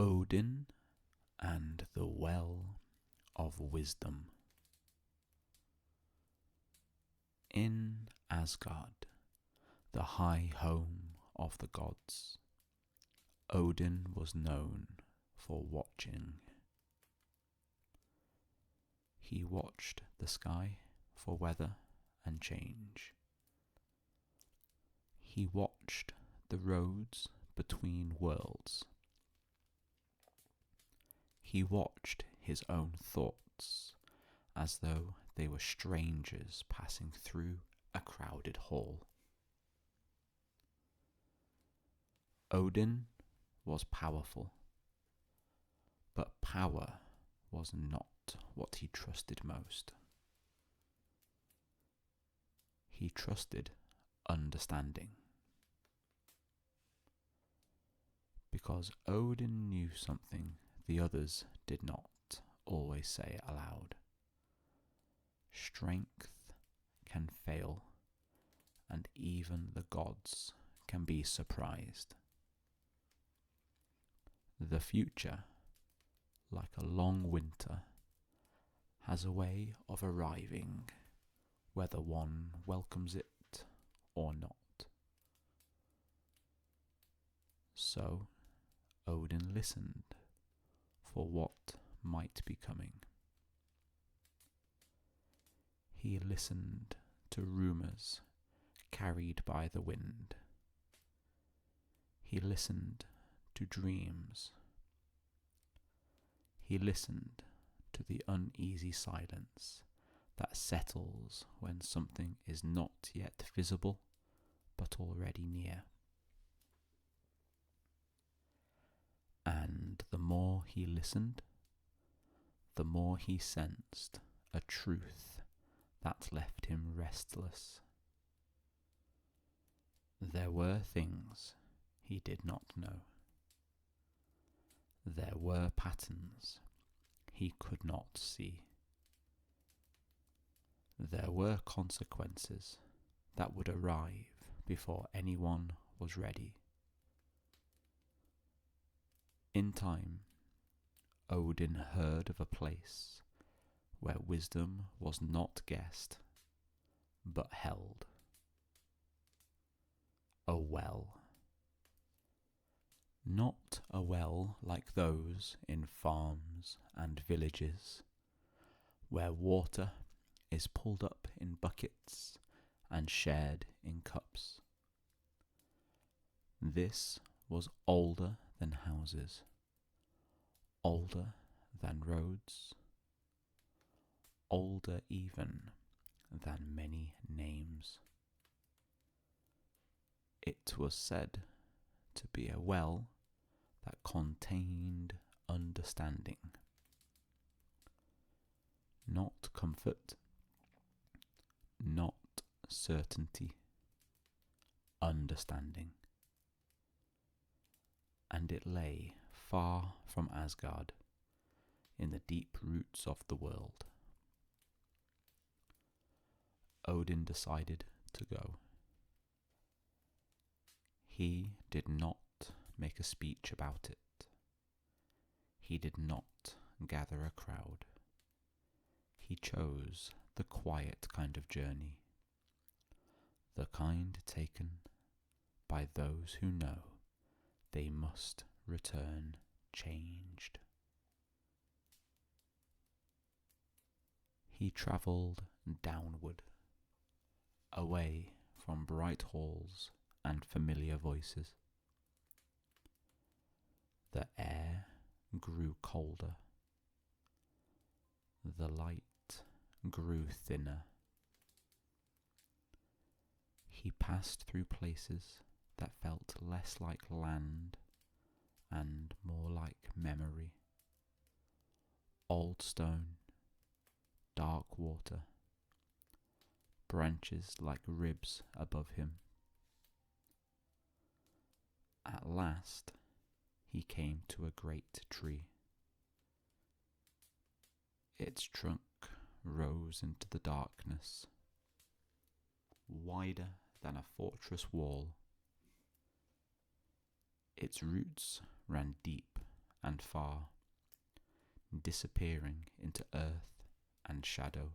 Odin and the Well of Wisdom. In Asgard, the high home of the gods, Odin was known for watching. He watched the sky for weather and change. He watched the roads between worlds. He watched his own thoughts as though they were strangers passing through a crowded hall. Odin was powerful, but power was not what he trusted most. He trusted understanding. Because Odin knew something the others did not always say aloud. Strength can fail, and even the gods can be surprised. The future, like a long winter, has a way of arriving, whether one welcomes it or not. So Odin listened for what might be coming. He listened to rumours carried by the wind. He listened to dreams. He listened to the uneasy silence that settles when something is not yet visible but already near. And the more he listened, the more he sensed a truth that left him restless. There were things he did not know. There were patterns he could not see. There were consequences that would arrive before anyone was ready. In time, Odin heard of a place where wisdom was not guessed, but held. A well. Not a well like those in farms and villages, where water is pulled up in buckets and shared in cups. This was older than houses, older than roads, older even than many names. It was said to be a well that contained understanding. Not comfort, not certainty, understanding. And it lay far from Asgard, in the deep roots of the world. Odin decided to go. He did not make a speech about it. He did not gather a crowd. He chose the quiet kind of journey, the kind taken by those who know they must return changed. He travelled downward, away from bright halls and familiar voices. The air grew colder. The light grew thinner. He passed through places that felt less like land and more like memory. Old stone, dark water, branches like ribs above him. At last, he came to a great tree. Its trunk rose into the darkness, wider than a fortress wall. Its roots ran deep and far, disappearing into earth and shadow,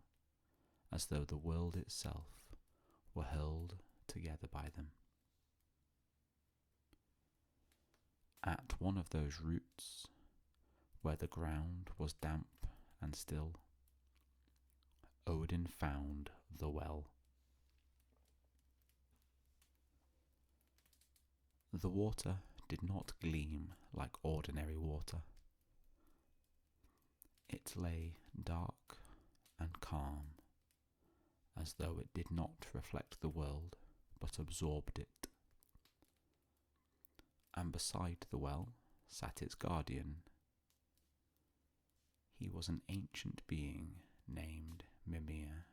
as though the world itself were hurled together by them. At one of those roots, where the ground was damp and still, Odin found the well. The water did not gleam like ordinary water. It lay dark and calm, as though it did not reflect the world, but absorbed it. And beside the well sat its guardian. He was an ancient being named Mimir.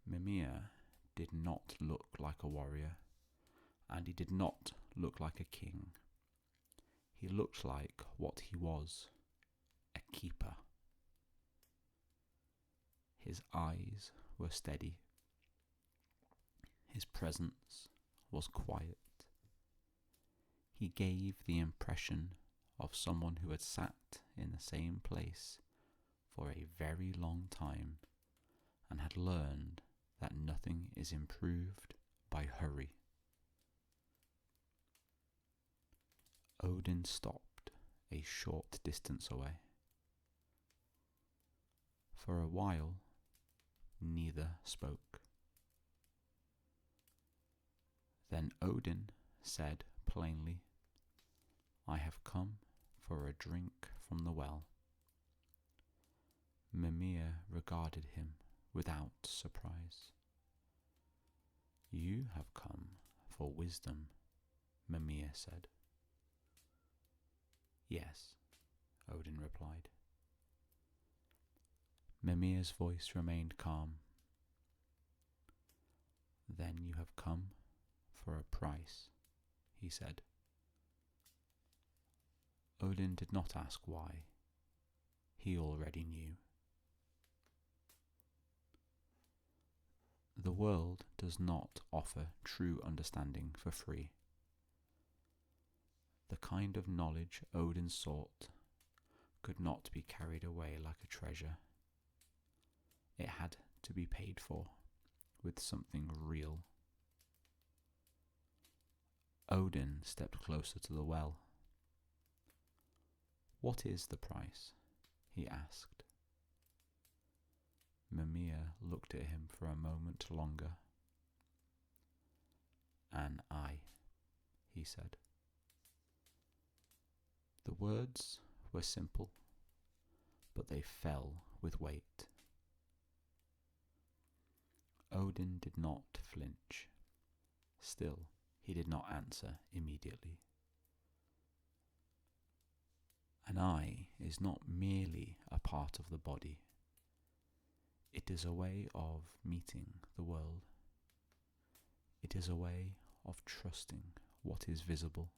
Mimir did not look like a warrior, and he did not look like a king. He looked like what he was, a keeper. His eyes were steady. His presence was quiet. He gave the impression of someone who had sat in the same place for a very long time and had learned that nothing is improved by hurry. Odin stopped a short distance away. For a while, neither spoke. Then Odin said plainly, "I have come for a drink from the well." Mimir regarded him without surprise. "You have come for wisdom," Mimir said. "Yes," Odin replied. Mimir's voice remained calm. "Then you have come for a price," he said. Odin did not ask why. He already knew. The world does not offer true understanding for free. The kind of knowledge Odin sought could not be carried away like a treasure. It had to be paid for with something real. Odin stepped closer to the well. "What is the price?" he asked. Mimir looked at him for a moment longer. "An eye," he said. The words were simple, but they fell with weight. Odin did not flinch. Still, he did not answer immediately. An eye is not merely a part of the body. It is a way of meeting the world. It is a way of trusting what is visible.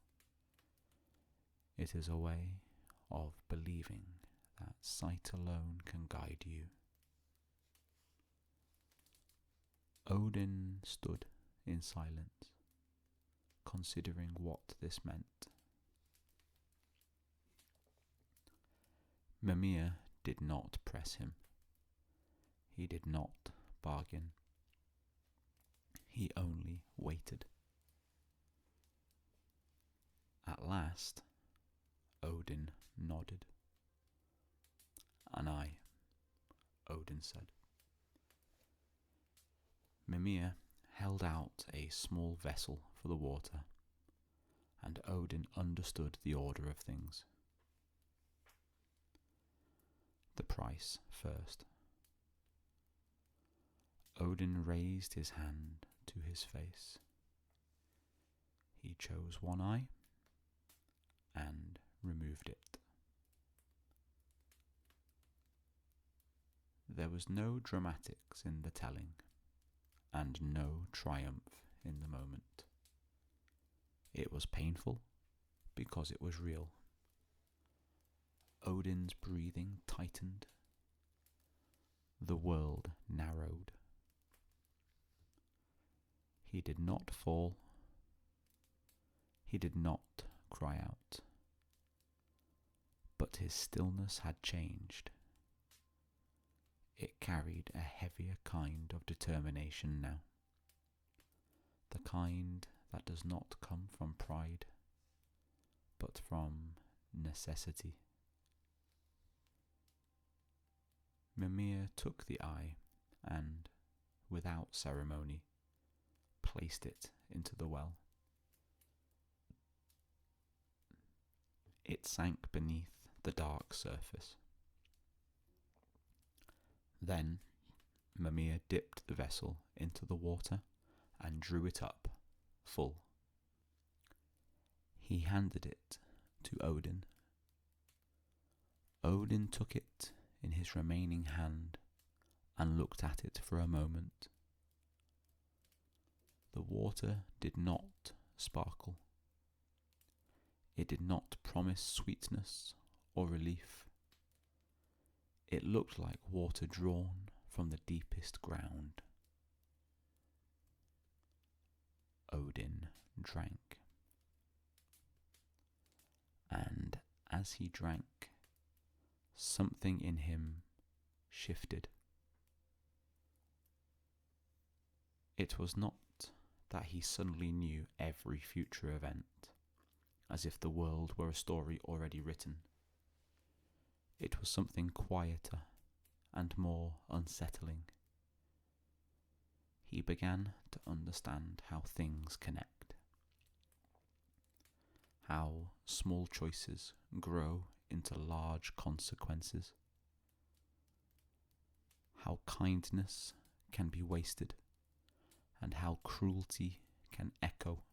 It is a way of believing that sight alone can guide you. Odin stood in silence, considering what this meant. Mimir did not press him. He did not bargain. He only waited. At last, Odin nodded. "An eye," Odin said. Mimir held out a small vessel for the water, and Odin understood the order of things. The price first. Odin raised his hand to his face. He chose one eye and removed it. There was no dramatics in the telling, and no triumph in the moment. It was painful because it was real. Odin's breathing tightened. The world narrowed. He did not fall. He did not cry out. But his stillness had changed. It carried a heavier kind of determination now. The kind that does not come from pride, but from necessity. Mimir took the eye and, without ceremony, placed it into the well. It sank beneath the dark surface. Then Mimir dipped the vessel into the water and drew it up, full. He handed it to Odin. Odin took it in his remaining hand and looked at it for a moment. The water did not sparkle. It did not promise sweetness or relief. It looked like water drawn from the deepest ground. Odin drank. And as he drank, something in him shifted. It was not that he suddenly knew every future event, as if the world were a story already written. It was something quieter and more unsettling. He began to understand how things connect, how small choices grow into large consequences, how kindness can be wasted, and how cruelty can echo,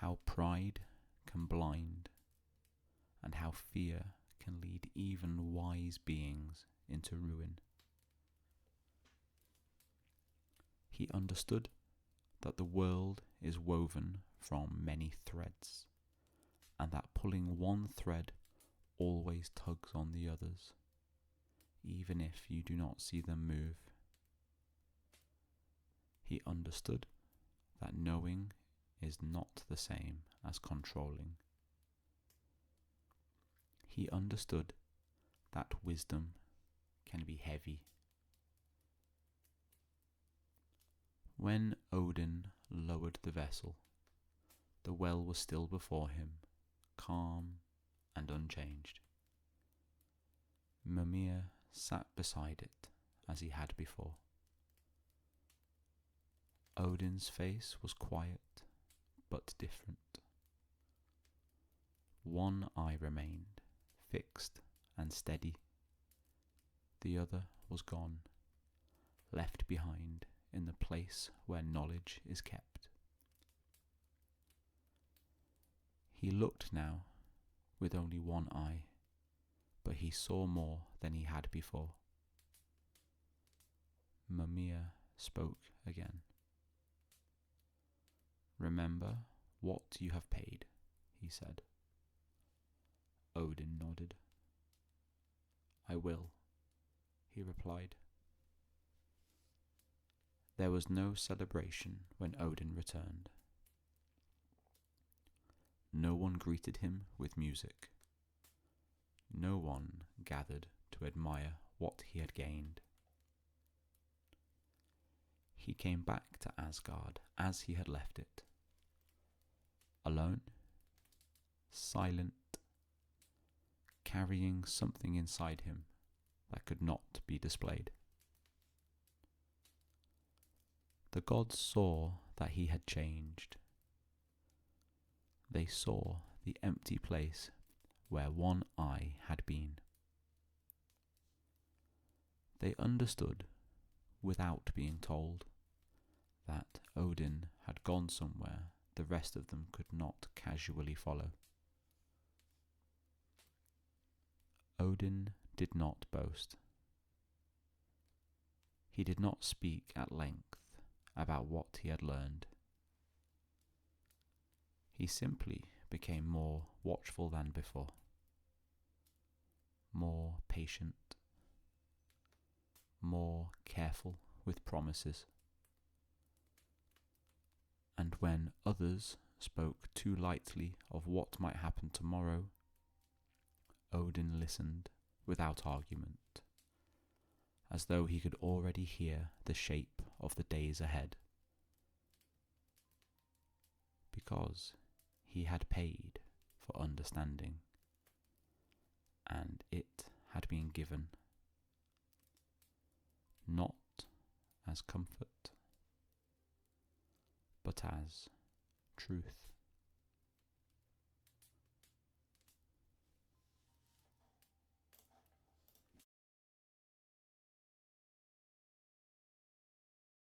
how pride can blind, and how fear can lead even wise beings into ruin. He understood that the world is woven from many threads, and that pulling one thread always tugs on the others, even if you do not see them move. He understood that knowing is not the same as controlling. He understood that wisdom can be heavy. When Odin lowered the vessel, the well was still before him, calm and unchanged. Mimir sat beside it as he had before. Odin's face was quiet but different. One eye remained, fixed and steady. The other was gone, left behind in the place where knowledge is kept. He looked now with only one eye, but he saw more than he had before. Mimir spoke again. "Remember what you have paid," he said. Odin nodded. "I will," he replied. There was no celebration when Odin returned. No one greeted him with music. No one gathered to admire what he had gained. He came back to Asgard as he had left it. Alone, silent, carrying something inside him that could not be displayed. The gods saw that he had changed. They saw the empty place where one eye had been. They understood, without being told, that Odin had gone somewhere the rest of them could not casually follow. Odin did not boast. He did not speak at length about what he had learned. He simply became more watchful than before, more patient, more careful with promises. And when others spoke too lightly of what might happen tomorrow, Odin listened without argument, as though he could already hear the shape of the days ahead. Because he had paid for understanding, and it had been given, not as comfort, but as truth.